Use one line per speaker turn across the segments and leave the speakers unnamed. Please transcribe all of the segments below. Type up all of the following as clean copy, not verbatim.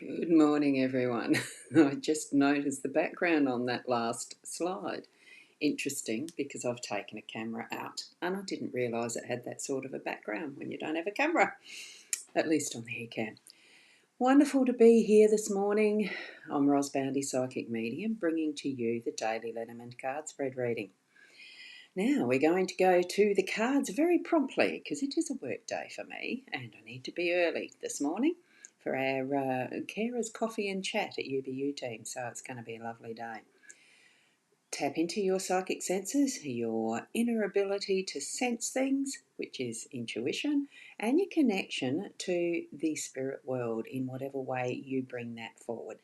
Good morning, everyone. I just noticed the background on that last slide. Interesting because I've taken a camera out and I didn't realise it had that sort of a background when you don't have a camera, at least on the Ecamm. Wonderful to be here this morning. I'm rosboundy Psychic Medium, bringing to you the daily Lenormand card spread reading. Now we're going to go to the cards very promptly because it is a work day for me and I need to be early this morning for our carers coffee and chat at UBU team, so it's going to be a lovely day. Tap into your psychic senses, your inner ability to sense things, which is intuition, and your connection to the spirit world in whatever way you bring that forward.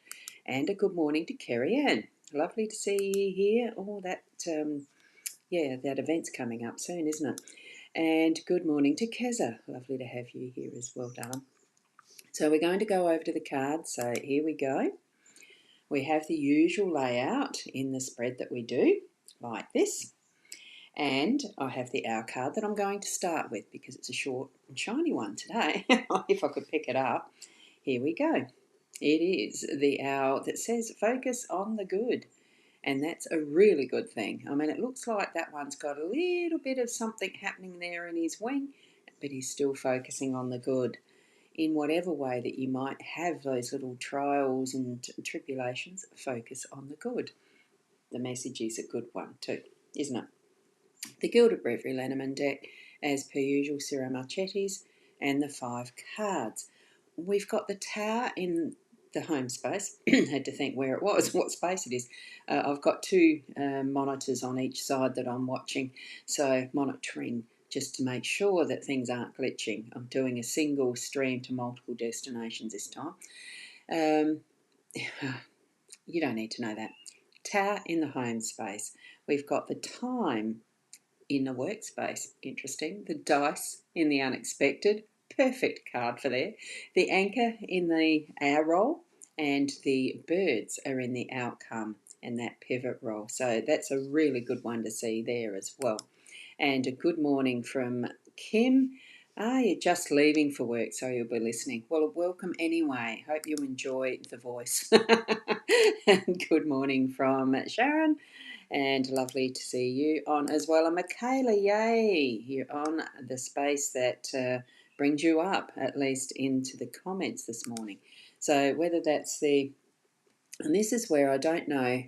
And a good morning to Kerry Ann. Lovely to see you here. Oh, that event's coming up soon, isn't it? And good morning to Keza. Lovely to have you here as well, darling. So we're going to go over to the cards. So here we go. We have the usual layout in the spread that we do, like this. And I have the Owl card that I'm going to start with because it's a short and shiny one today. If I could pick it up. Here we go. It is the Owl that says focus on the good. And that's a really good thing. I mean, it looks like that one's got a little bit of something happening there in his wing, but he's still focusing on the good. In whatever way that you might have those little trials and tribulations, focus on the good. The message is a good one too, isn't it? The Gilded Breviary Lenormand deck, as per usual, Ciro Marchetti's, and the 5 cards. We've got the Tower in the home space. Had to think where it was, what space it is. I've got 2 monitors on each side that I'm watching, so monitoring just to make sure that things aren't glitching. I'm doing a single stream to multiple destinations this time. You don't need to know that. Tower in the home space. We've got the time in the workspace. Interesting. The dice in the unexpected. Perfect card for there. The anchor in the hour roll, and the birds are in the outcome and that pivot roll. So that's a really good one to see there as well. And a good morning from Kim. You're just leaving for work, so you'll be listening. Well, welcome anyway. Hope you enjoy the voice. And good morning from Sharon. And lovely to see you on as well. And Michaela, yay, you're on the space that brings you up, at least into the comments this morning. So whether that's and this is where I don't know,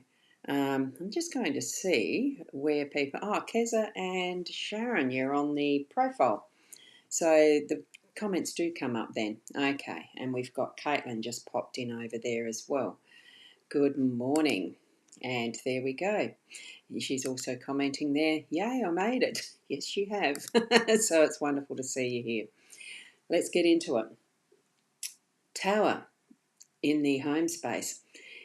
I'm just going to see where people, Keza and Sharon, you're on the profile. So the comments do come up then. Okay, and we've got Caitlin just popped in over there as well. Good morning. And there we go. She's also commenting there, yay, I made it. Yes, you have. So it's wonderful to see you here. Let's get into it. Tower in the home space.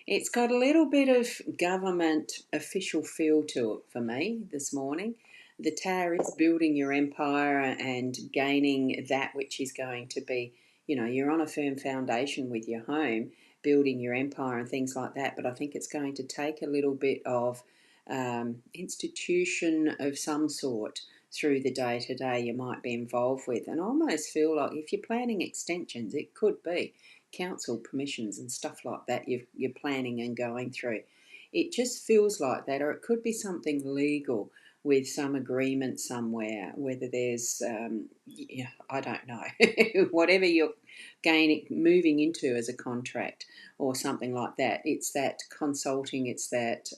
It's got a little bit of government official feel to it for me this morning. The Tower is building your empire and gaining that which is going to be, you're on a firm foundation with your home, building your empire and things like that. But I think it's going to take a little bit of institution of some sort through the day-to-day you might be involved with. And I almost feel like if you're planning extensions, it could be council permissions and stuff like that you're planning and going through. It just feels like that, or it could be something legal with some agreement somewhere, whether there's, I don't know, whatever you're moving into as a contract or something like that. It's that consulting, it's that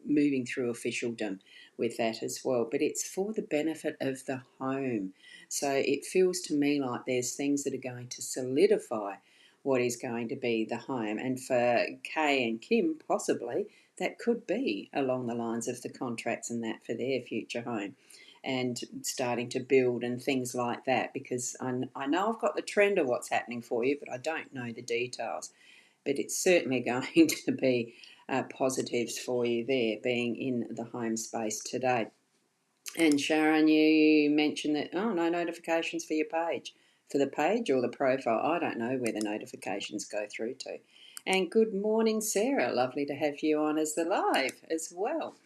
moving through officialdom with that as well. But it's for the benefit of the home. So it feels to me like there's things that are going to solidify what is going to be the home. And for Kay and Kim, possibly, that could be along the lines of the contracts and that for their future home and starting to build and things like that, because I know I've got the trend of what's happening for you, but I don't know the details. But it's certainly going to be positives for you there, being in the home space today. And Sharon, you mentioned that, no notifications for your page. For the page or the profile, I don't know where the notifications go through to. And good morning, Sarah. Lovely to have you on as the live as well.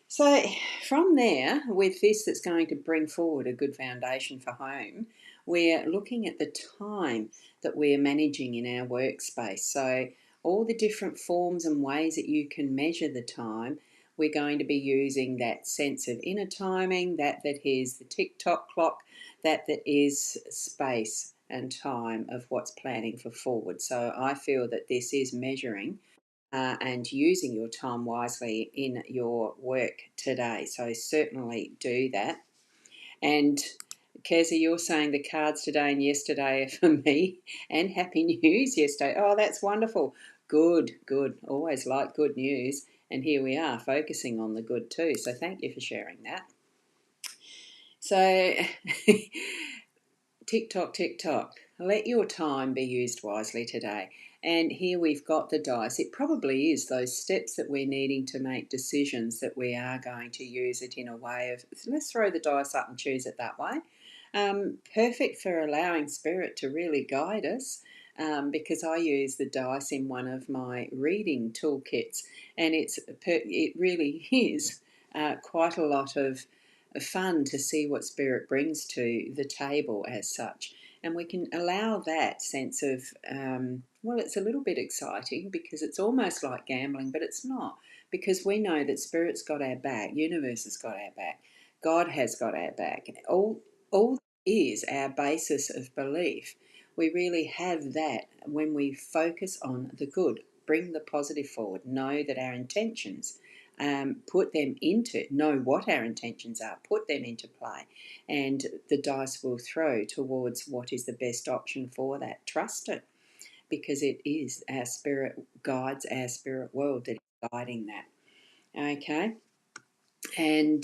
So from there, with this that's going to bring forward a good foundation for home, we're looking at the time. that we're managing in our workspace. So all the different forms and ways that you can measure the time, we're going to be using that sense of inner timing, that is the tick-tock clock, that is space and time of what's planning for forward. So I feel that this is measuring and using your time wisely in your work today. So certainly do that. And Keza, you're saying the cards today and yesterday are for me, and happy news yesterday. Oh, that's wonderful. Good, good. Always like good news. And here we are focusing on the good too. So thank you for sharing that. So tick tock, tick tock. Let your time be used wisely today. And here we've got the dice. It probably is those steps that we're needing to make decisions that we are going to use it in a way of, let's throw the dice up and choose it that way. Perfect for allowing spirit to really guide us, because I use the dice in one of my reading toolkits, and it really is quite a lot of fun to see what spirit brings to the table as such. And we can allow that sense of, well, it's a little bit exciting because it's almost like gambling, but it's not, because we know that spirit's got our back, universe has got our back, God has got our back. All is our basis of belief. We really have that when we focus on the good, bring the positive forward, know that our intentions, know what our intentions are, put them into play, and the dice will throw towards what is the best option for that. Trust it, because it is our spirit guides, our spirit world that is guiding that. Okay, and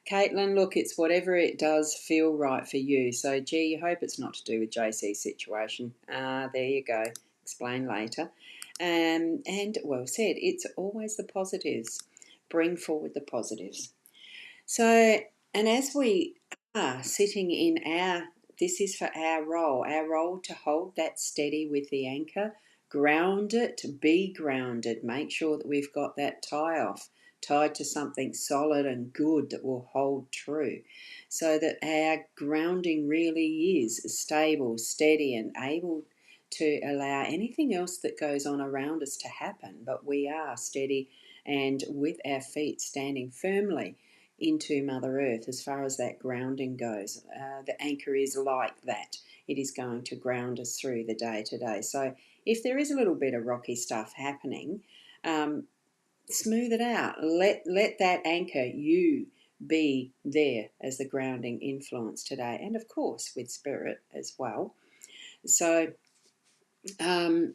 Caitlin, look, it's whatever it does feel right for you. So, gee, I hope it's not to do with JC's situation. There you go. Explain later. And well said, it's always the positives. Bring forward the positives. So, and as we are sitting in this is for our role to hold that steady with the anchor, ground it, be grounded, make sure that we've got that tie off, tied to something solid and good that will hold true, so that our grounding really is stable, steady, and able to allow anything else that goes on around us to happen. But we are steady and with our feet standing firmly into Mother Earth as far as that grounding goes. The anchor is like that. It is going to ground us through the day to day. So if there is a little bit of rocky stuff happening, smooth it out. Let that anchor, you, be there as the grounding influence today, and of course with spirit as well. So oh,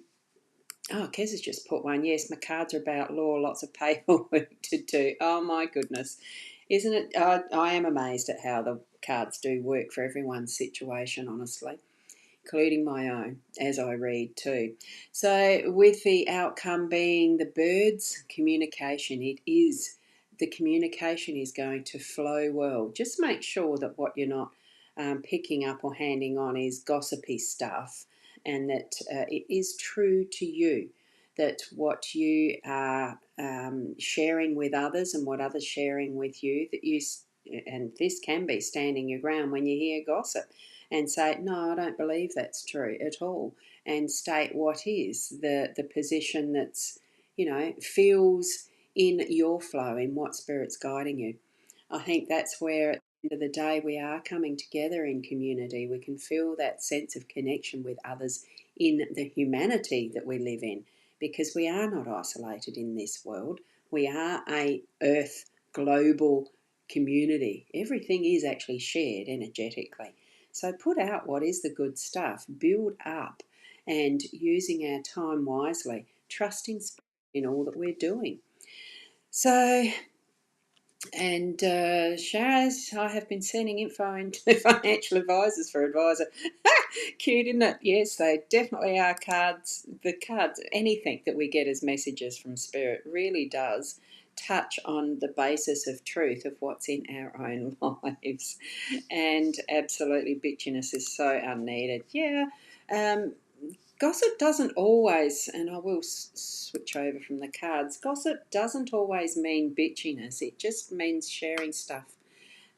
Kez has just put one. Yes, my cards are about law, lots of paperwork to do. Oh, my goodness. Isn't it? I am amazed at how the cards do work for everyone's situation, honestly, including my own, as I read too. So, with the outcome being the birds, communication, the communication is going to flow well. Just make sure that what you're not picking up or handing on is gossipy stuff, and that it is true to you, that what you are sharing with others and what others sharing with you, that you, and this can be standing your ground when you hear gossip, and say, no, I don't believe that's true at all, and state what is the position that's, feels in your flow, in what spirit's guiding you. I think that's where at the end of the day we are coming together in community. We can feel that sense of connection with others in the humanity that we live in, because we are not isolated in this world. We are a earth global community. Everything is actually shared energetically. So put out what is the good stuff, build up, and using our time wisely, trusting spirit in all that we're doing. So, and Shaz, I have been sending info into financial advisors for advisor. Cute, isn't it? Yes, they definitely are cards. The cards, anything that we get as messages from Spirit really does touch on the basis of truth of what's in our own lives. And absolutely, bitchiness is so unneeded. Yeah. Gossip doesn't always, and I will switch over from the cards, gossip doesn't always mean bitchiness. It just means sharing stuff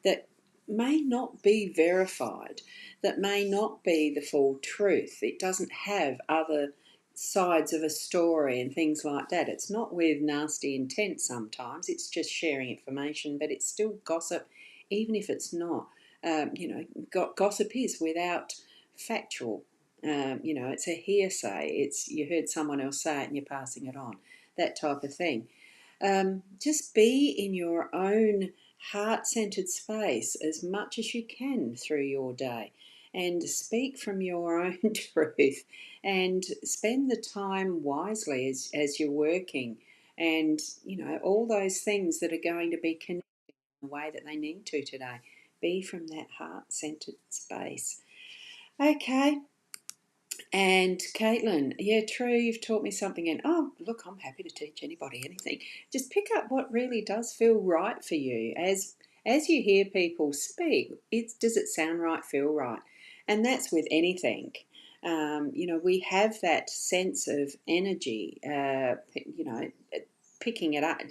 that may not be verified, that may not be the full truth. It doesn't have other sides of a story and things like that. It's not with nasty intent sometimes, it's just sharing information, but it's still gossip, even if it's not. Gossip is without factual. It's a hearsay. It's you heard someone else say it and you're passing it on, that type of thing. Just be in your own heart centered space as much as you can through your day and speak from your own truth and spend the time wisely as you're working and all those things that are going to be connected in the way that they need to today. Be from that heart centered space. Okay, and Caitlin, yeah, true, you've taught me something. And oh, look, I'm happy to teach anybody anything. Just pick up what really does feel right for you. As you hear people speak, does it sound right, feel right? And that's with anything. We have that sense of energy, picking it up.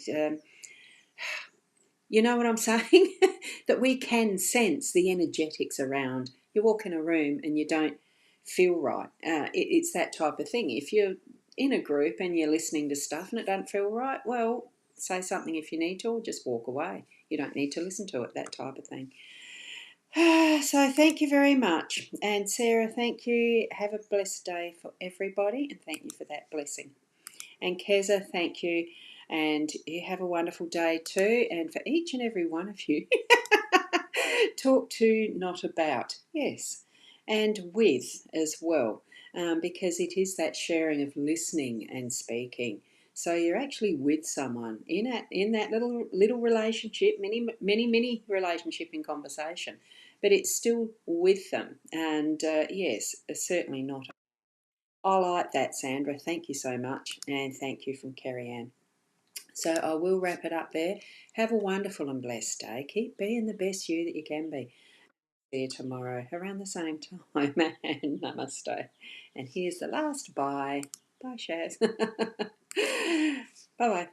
You know what I'm saying? That we can sense the energetics around. You walk in a room and you don't feel right. It's that type of thing. If you're in a group and you're listening to stuff and it doesn't feel right, well, say something if you need to, or just walk away. You don't need to listen to it, that type of thing. So thank you very much. And Sarah, thank you. Have a blessed day for everybody, and thank you for that blessing. And Keza, thank you. And you have a wonderful day too. And for each and every one of you, talk to, not about. Yes. And with as well, because it is that sharing of listening and speaking. So you're actually with someone in that little relationship, mini relationship in conversation, but it's still with them. And yes, certainly not. I like that, Sandra. Thank you so much. And thank you from Kerry Ann. So I will wrap it up there. Have a wonderful and blessed day. Keep being the best you that you can be. See you tomorrow around the same time. And namaste. And here's the last bye. Bye, Shaz. Bye-bye.